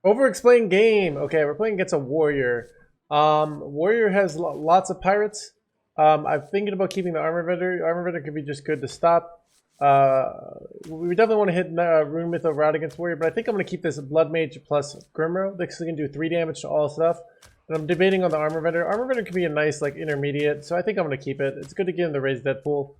Overexplain game. Okay, we're playing against a warrior. Warrior has lots of pirates. I'm thinking about keeping the armor vendor. Armor vendor could be just good to stop. We definitely want to hit Rune Mytho route against warrior, but I think I'm going to keep this blood mage plus Grimro. This can do 3 damage to all stuff. And I'm debating on the armor vendor. Armor vendor could be a nice like intermediate, so I think I'm going to keep it. It's good to get in the raised dead pool.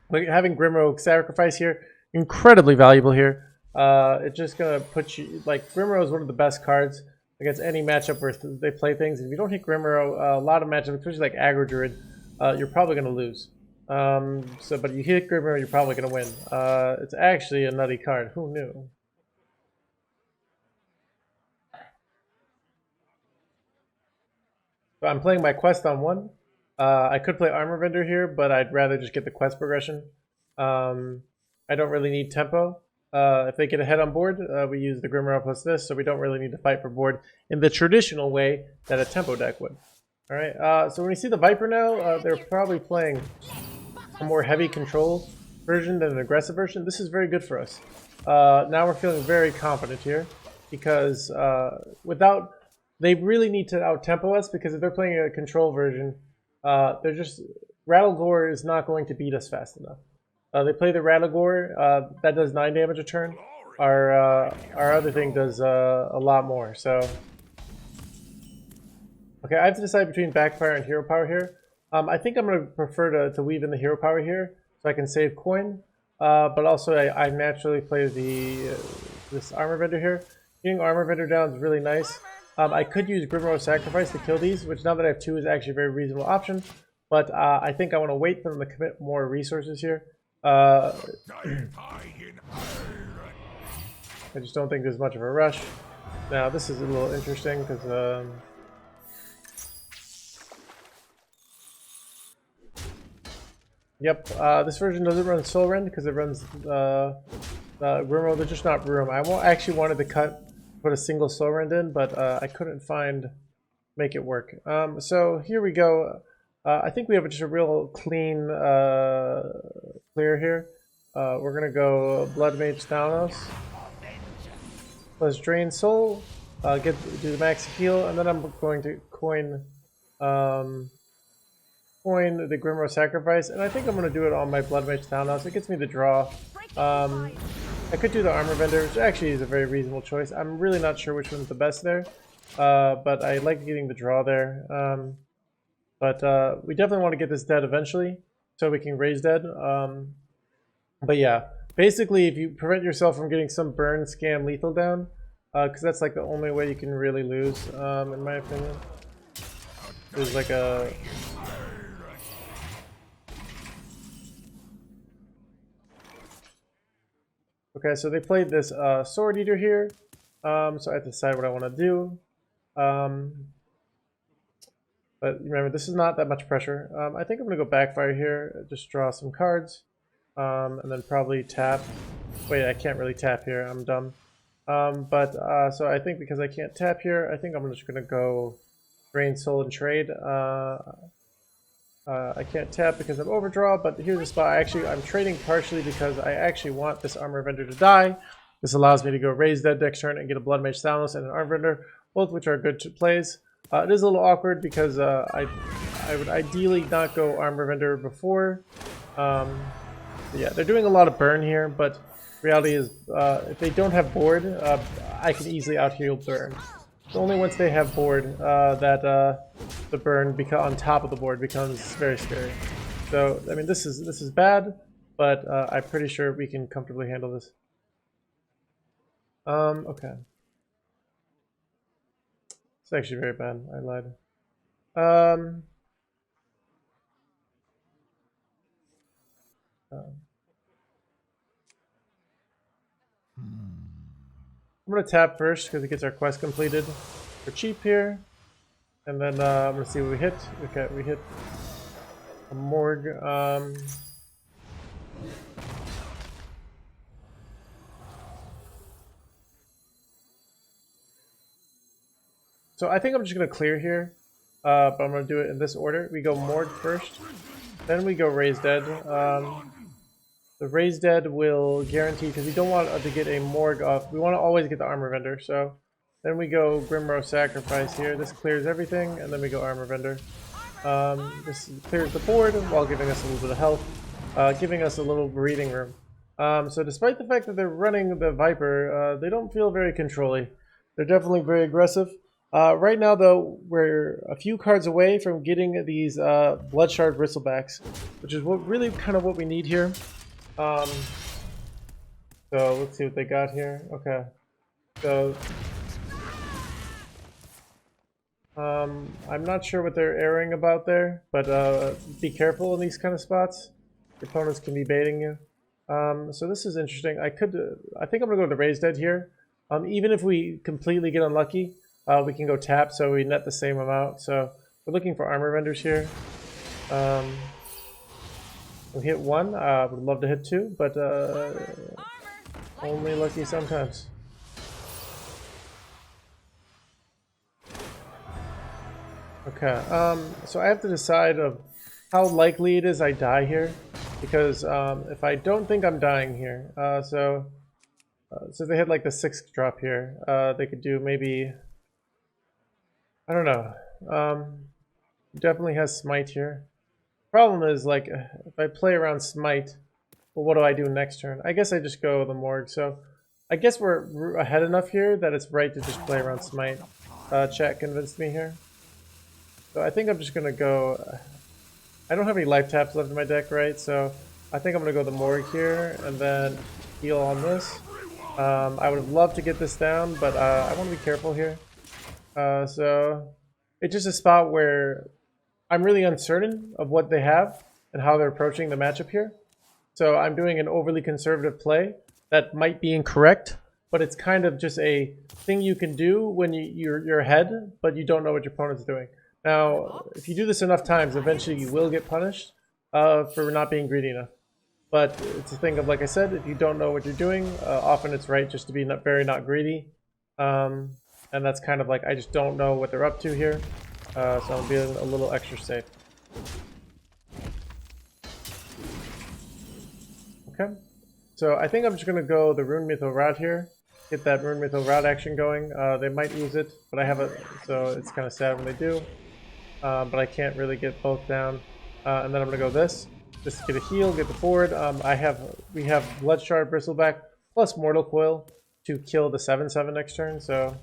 Like having Grimro sacrifice here, incredibly valuable here. It's just gonna put you like Grimro is one of the best cards against any matchup where they play things. If you don't hit Grimro, a lot of matchups, especially like aggro druid, you're probably gonna lose. But you hit Grimro, you're probably gonna win. It's actually a nutty card. Who knew? So I'm playing my quest on 1. I could play Armor Vendor here, but I'd rather just get the quest progression. I don't really need tempo. If they get ahead on board, we use the Grimro plus this, so we don't really need to fight for board in the traditional way that a tempo deck would. Alright, so when you see the Viper now, they're probably playing a more heavy control version than an aggressive version. This is very good for us. Now we're feeling very confident here, because they really need to out-tempo us, because if they're playing a control version, Rattlegore is not going to beat us fast enough. They play the Rattlegore, that does 9 damage a turn. Our other thing does a lot more, so... Okay, I have to decide between Backfire and Hero Power here. I think I'm going to prefer to weave in the Hero Power here, so I can save coin. But also, I naturally play this Armor Vendor here. Getting Armor Vendor down is really nice. I could use Grimro Sacrifice to kill these, which now that I have 2 is actually a very reasonable option. But I think I want to wait for them to commit more resources here. I just don't think there's much of a rush. Now this is a little interesting because this version doesn't run Soul Rend because it runs Grimro. There's just not room. I actually wanted to put a single Soul Rend in, but I couldn't make it work. So here we go. I think we have just a real clean clear here. We're gonna go Blood Mage Thanos. Let's Drain Soul, do the max heal, and then I'm going to coin the Grimro Sacrifice, and I think I'm gonna do it on my Blood Mage Thanos. It gets me the draw. I could do the Armor Vendor, which actually is a very reasonable choice. I'm really not sure which one's the best there, but I like getting the draw there. But we definitely want to get this dead eventually, so we can raise dead. But yeah, basically if you prevent yourself from getting some burn, scam, lethal down, because that's like the only way you can really lose, in my opinion. There's like a... Okay, so they played this Sword Eater here, so I have to decide what I want to do. But remember, this is not that much pressure. I think I'm going to go Backfire here, just draw some cards, and then probably tap. Wait, I can't really tap here, I'm dumb. So I think because I can't tap here, I think I'm just going to go Drain Soul and trade. I can't tap because I'm overdraw, but here's the spot. I'm trading partially because I actually want this Armor Vendor to die. This allows me to go raise dead next turn and get a Blood Mage Thanos and an Armor Vendor, both which are good plays. It is a little awkward because I would ideally not go Armor Vendor before. Yeah, they're doing a lot of burn here, but reality is if they don't have board, I can easily out-heal burn. It's only once they have board that the burn on top of the board becomes very scary. So, I mean, this is bad, but I'm pretty sure we can comfortably handle this. Okay. It's actually very bad. I lied. I'm going to tap first because it gets our quest completed for cheap here. And then I'm going to see what we hit. Okay, we hit a Morgue. So I think I'm just going to clear here, but I'm going to do it in this order. We go Morgue first, then we go Raise Dead. The Raise Dead will guarantee, because we don't want to get a Morgue off. We want to always get the Armor Vendor, so Then we go Grimrow Sacrifice here. This clears everything, and then we go Armor Vendor. This clears the board while giving us a little bit of health, giving us a little breathing room. So despite the fact that they're running the Viper, they don't feel very controlly. They're definitely very aggressive. Right now, though, we're a few cards away from getting these Bloodshard Bristlebacks, which is really kind of what we need here. So let's see what they got here. Okay, so I'm not sure what they're airing about there, but be careful in these kind of spots. Your opponents can be baiting you. So this is interesting. I think I'm gonna go to the Raised Dead here. Even if we completely get unlucky, we can go tap, so we net the same amount. So we're looking for Armor Vendors here. We hit one. Would love to hit two, but only lucky sometimes. Okay. So I have to decide of how likely it is I die here, because if I don't think I'm dying here, so they had like the 6th drop here, they could do maybe, I don't know. Definitely has Smite here. Problem is, like, if I play around Smite, well, what do I do next turn? I guess I just go the Morgue. So I guess we're ahead enough here that it's right to just play around Smite. Chat convinced me here. So I think I'm just gonna go. I don't have any life taps left in my deck, right? So I think I'm gonna go the Morgue here and then heal on this. I would have loved to get this down, but I want to be careful here. So it's just a spot where I'm really uncertain of what they have and how they're approaching the matchup here. So I'm doing an overly conservative play that might be incorrect, but it's kind of just a thing you can do when you're ahead, but you don't know what your opponent's doing. Now, if you do this enough times, eventually you will get punished for not being greedy enough. But it's a thing of, like I said, if you don't know what you're doing, often it's right just to be not greedy. And that's kind of like, I just don't know what they're up to here. So I'm being a little extra safe. Okay. So I think I'm just going to go the Rune Mytho route here. Get that Rune Mytho route action going. They might use it, but I have it, so it's kind of sad when they do. But I can't really get both down. And then I'm going to go this. Just to get a heal, get the board. We have Bloodshard Bristleback plus Mortal Coil to kill the 7/7 next turn, so...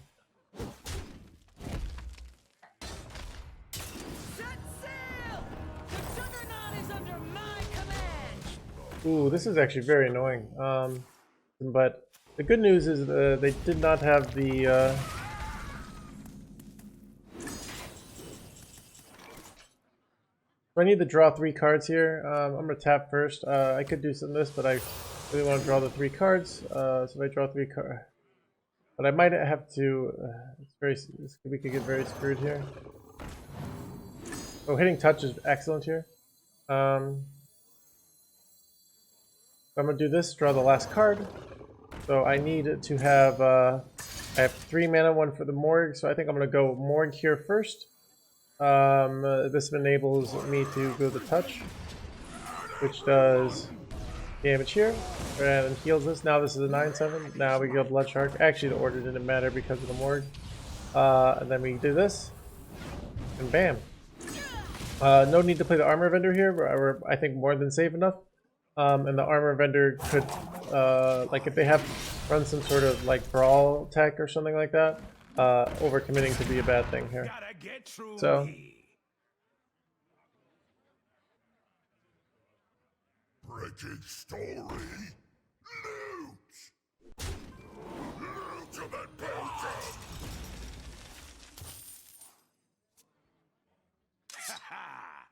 Ooh, this is actually very annoying. But the good news is they did not have the... I need to draw 3 cards here. I'm going to tap first. I could do some of this, but I really want to draw the 3 cards. So if I draw 3 cards... But I might have to... we could get very screwed here. Oh, hitting touch is excellent here. I'm going to do this, draw the last card. So I need to have... I have 3 mana, 1 for the Morgue, so I think I'm going to go Morgue here first. This enables me to go the touch, which does damage here, and heals us. Now this is a 9/7. Now we go Blood Shark. Actually, the order didn't matter because of the Morgue. And then we do this, and bam. No need to play the Armor Vendor here. We're I think more than safe enough. And the Armor Vendor could, like if they have run some sort of like brawl tech or something like that, overcommitting could be a bad thing here. So. Wretched story. Loot! Loot to the bottom!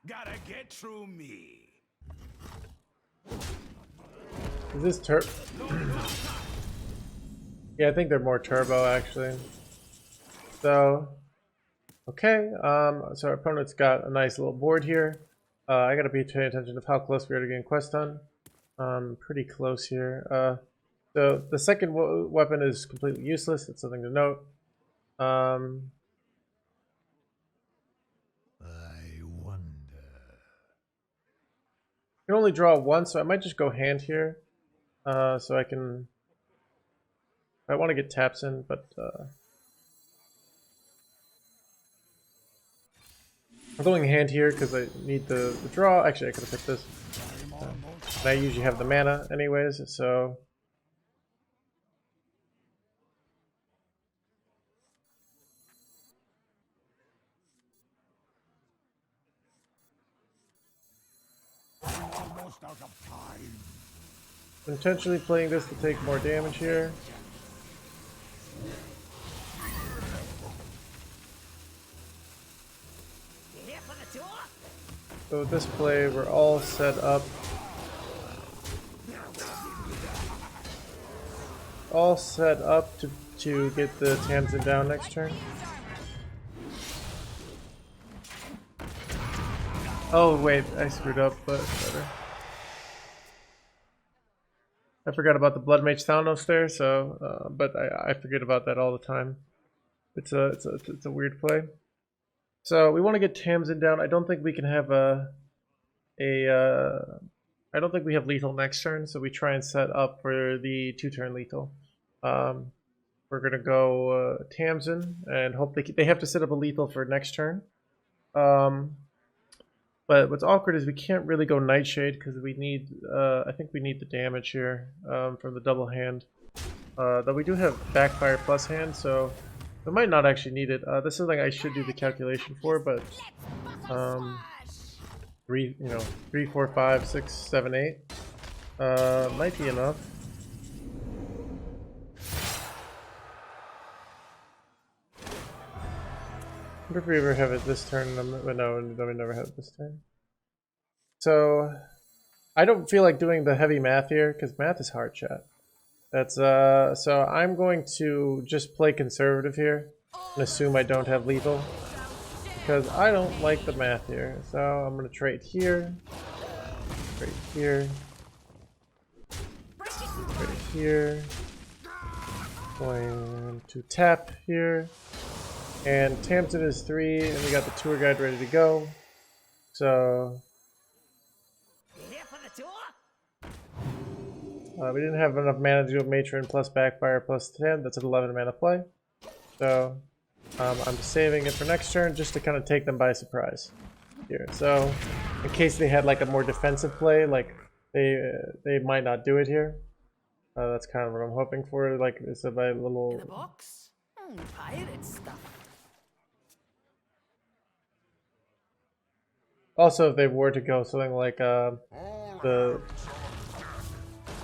Gotta get through me. Is this Yeah, I think they're more turbo actually. So, okay. So our opponent's got a nice little board here. I gotta be paying attention to how close we are to getting quest done. Pretty close here. So the second weapon is completely useless. That's something to note. I wonder. I can only draw once, so I might just go hand here. So I can... I want to get taps in, but I'm going hand here because I need the draw. Actually, I could have picked this. I usually have the mana anyways, so... Almost out of time. Intentionally playing this to take more damage here. So with this play, we're all set up. All set up to get the Tamsin down next turn. Oh wait, I screwed up, but better. I forgot about the Blood Mage Thanos there, so but I forget about that all the time. It's a weird play. So we want to get Tamsin down. I don't think we can have I don't think we have lethal next turn, so we try and set up for the 2-turn lethal. We're gonna go Tamsin and hope they have to set up a lethal for next turn. But what's awkward is we can't really go Nightshade because we need I think we need the damage here from the double hand. Though we do have Backfire plus hand, so we might not actually need it. This is something I should do the calculation for, but 3, 4, 5, 6, 7, 8 might be enough. I wonder if we ever have it this turn. But no, we never have it this turn. So I don't feel like doing the heavy math here because math is hard, chat. That's so I'm going to just play conservative here and assume I don't have lethal because I don't like the math here. So I'm gonna trade here, trade here, trade here, going to tap here, and Tamsin is 3, and we got the tour guide ready to go. So we didn't have enough mana to do a Matron plus Backfire plus 10. That's an 11 mana play. So I'm saving it for next turn just to kind of take them by surprise here. So in case they had like a more defensive play, like they might not do it here. That's kind of what I'm hoping for. Like it's a little. In a box? Pirate stuff. Also, if they were to go something like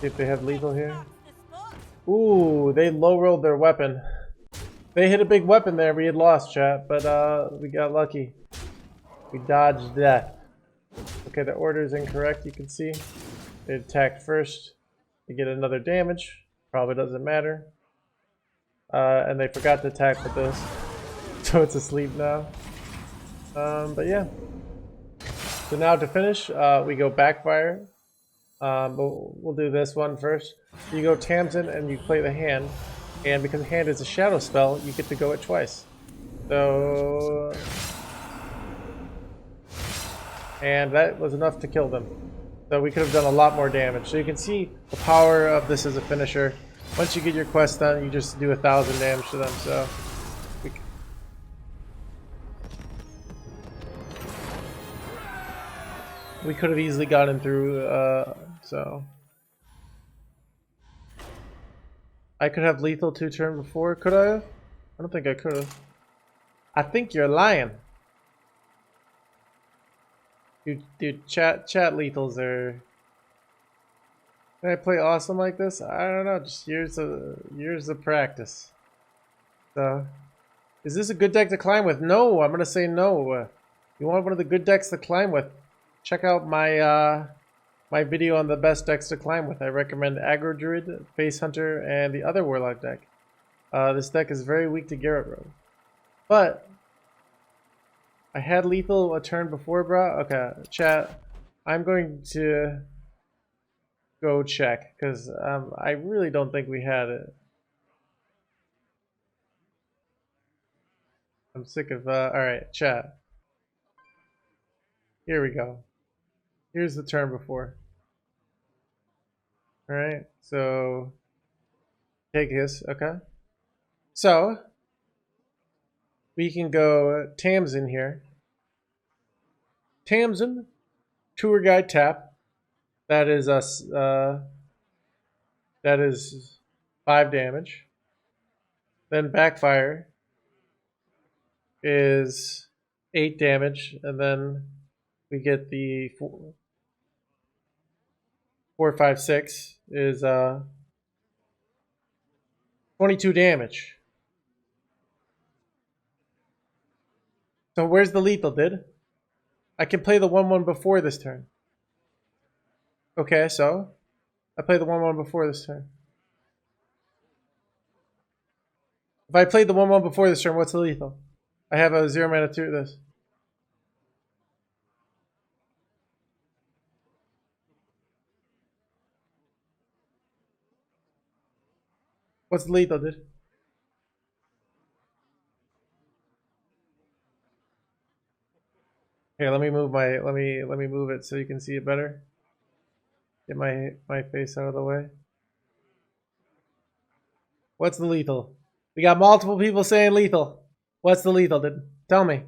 if they have lethal here. Ooh, they low rolled their weapon. They hit a big weapon there. We had lost, chat, but we got lucky. We dodged death. Okay, the order is incorrect. You can see they attacked first. They get another damage. Probably doesn't matter. And they forgot to attack with this, so it's asleep now. But yeah. So now to finish, we go Backfire. But we'll do this one first. You go Tamsin and you play the hand, and because hand is a shadow spell, you get to go it twice. So, and that was enough to kill them. So we could have done a lot more damage. So you can see the power of this as a finisher. Once you get your quest done, you just do 1,000 damage to them. So we could have easily gotten through. So I could have lethal 2-turn before. Could I have? I don't think I could have. I think you're lying. Dude, chat lethals are. Can I play awesome like this? I don't know. Just years of practice. So, is this a good deck to climb with? No, I'm gonna say no. You want one of the good decks to climb with? Check out my my video on the best decks to climb with. I recommend Aggro Druid, Face Hunter, and the other Warlock deck. This deck is very weak to Garrote Road. But I had lethal a turn before, bro. Okay, chat. I'm going to go check because I really don't think we had it. I'm sick of. All right, chat. Here we go. Here's the turn before. All right, so take this. Okay, so we can go Tamsin here. Tamsin, Tour Guide tap. That is us. That is 5 damage. Then Backfire is 8 damage, and then we get the 4, 5, 6 is 22 damage. So where's the lethal, dude? I can play the 1/1 before this turn. Okay, so I play the 1/1 before this turn. If I played the 1/1 before this turn, what's the lethal? I have a 0 mana to this. What's the lethal, dude? Here, let me move my let me move it so you can see it better. Get my face out of the way. What's the lethal? We got multiple people saying lethal. What's the lethal, dude? Tell me.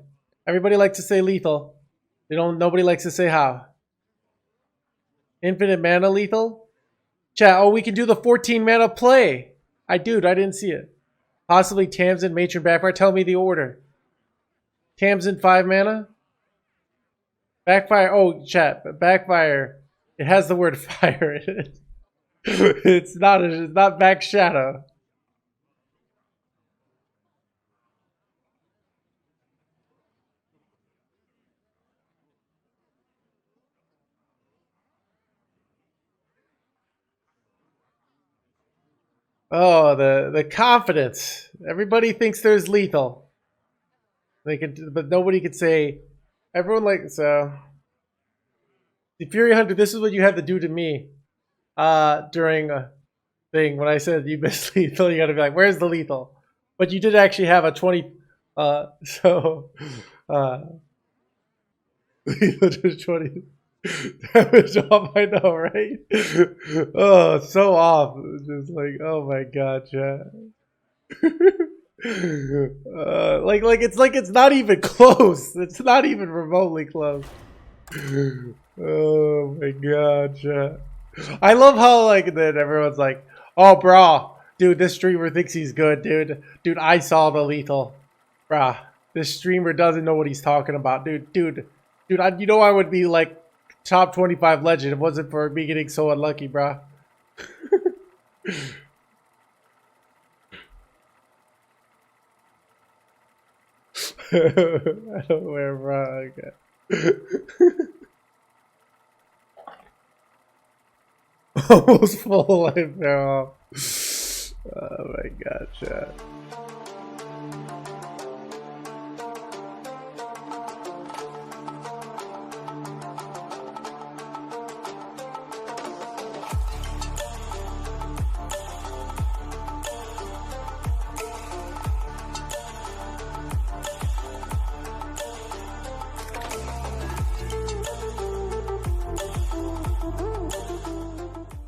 Everybody likes to say lethal. Nobody likes to say how. Infinite mana lethal? Chat, oh, we can do the 14 mana play. I didn't see it. Possibly Tamsin, Matron, Backfire. Tell me the order. Tamsin 5 mana. Backfire. Oh, chat. Backfire. It has the word fire in it. It's not back shadow. Oh, the confidence. Everybody thinks there's lethal. They can, but nobody could say. Everyone like so. The Fury Hunter. This is what you have to do to me. During a thing when I said you missed lethal, you got to be like, "Where's the lethal?" But you did actually have a 20. So. Lethal just 20 damage off. I know, right? Oh, so off. Just like, oh my god, chat. Like it's not even close. It's not even remotely close. Oh my god, chat. I love how like then everyone's like, oh bro, dude, this streamer thinks he's good, dude. Dude, I saw the lethal. Bruh, this streamer doesn't know what he's talking about, dude, I would be like top 25 legend if it wasn't for me getting so unlucky, bruh. I don't wear bra. Okay. Almost full life now. Oh my god, chat.